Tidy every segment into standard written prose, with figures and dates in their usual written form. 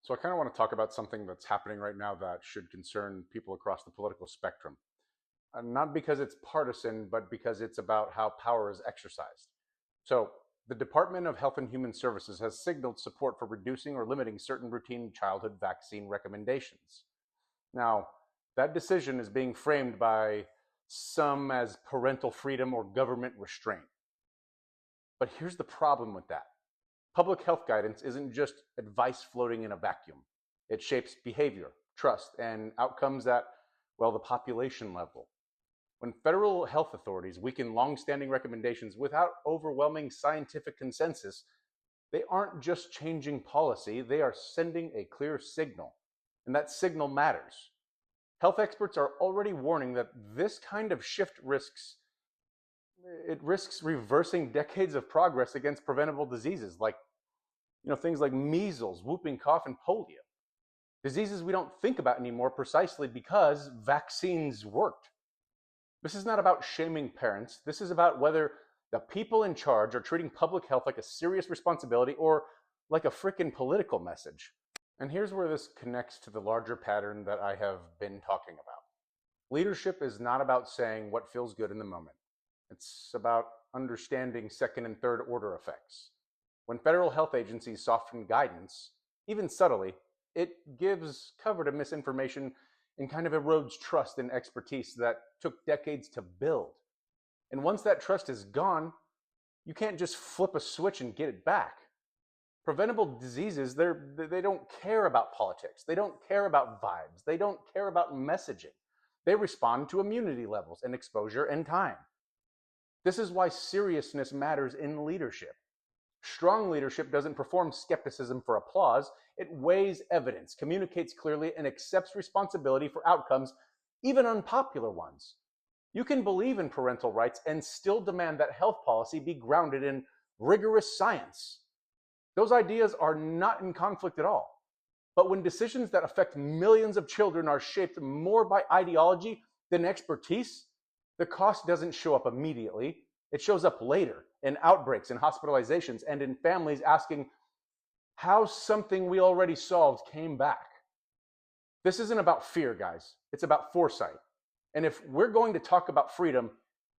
So I kind of want to talk about something that's happening right now that should concern people across the political spectrum. Not because it's partisan, but because it's about how power is exercised. So the Department of Health and Human Services has signaled support for reducing or limiting certain routine childhood vaccine recommendations. Now, that decision is being framed by some as parental freedom or government restraint. But here's the problem with that. Public health guidance isn't just advice floating in a vacuum. It shapes behavior, trust, and outcomes at, well, the population level. When federal health authorities weaken long-standing recommendations without overwhelming scientific consensus, they aren't just changing policy, they are sending a clear signal. And that signal matters. Health experts are already warning that this kind of shift risks reversing decades of progress against preventable diseases like things like measles, whooping cough, and polio. Diseases we don't think about anymore precisely because vaccines worked. This is not about shaming parents. This is about whether the people in charge are treating public health like a serious responsibility or like a frickin' political message. And here's where this connects to the larger pattern that I have been talking about. Leadership is not about saying what feels good in the moment. It's about understanding second and third order effects. When federal health agencies soften guidance, even subtly, it gives cover to misinformation and kind of erodes trust in expertise that took decades to build. And once that trust is gone, you can't just flip a switch and get it back. Preventable diseases, they don't care about politics. They don't care about vibes. They don't care about messaging. They respond to immunity levels and exposure and time. This is why seriousness matters in leadership. Strong leadership doesn't perform skepticism for applause. It weighs evidence, communicates clearly, and accepts responsibility for outcomes, even unpopular ones. You can believe in parental rights and still demand that health policy be grounded in rigorous science. Those ideas are not in conflict at all. But when decisions that affect millions of children are shaped more by ideology than expertise, the cost doesn't show up immediately. It shows up later in outbreaks, in hospitalizations, and in families asking how something we already solved came back. This isn't about fear, guys. It's about foresight. And if we're going to talk about freedom,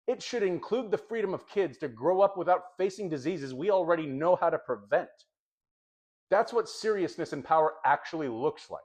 it should include the freedom of kids to grow up without facing diseases we already know how to prevent. That's what seriousness and power actually looks like.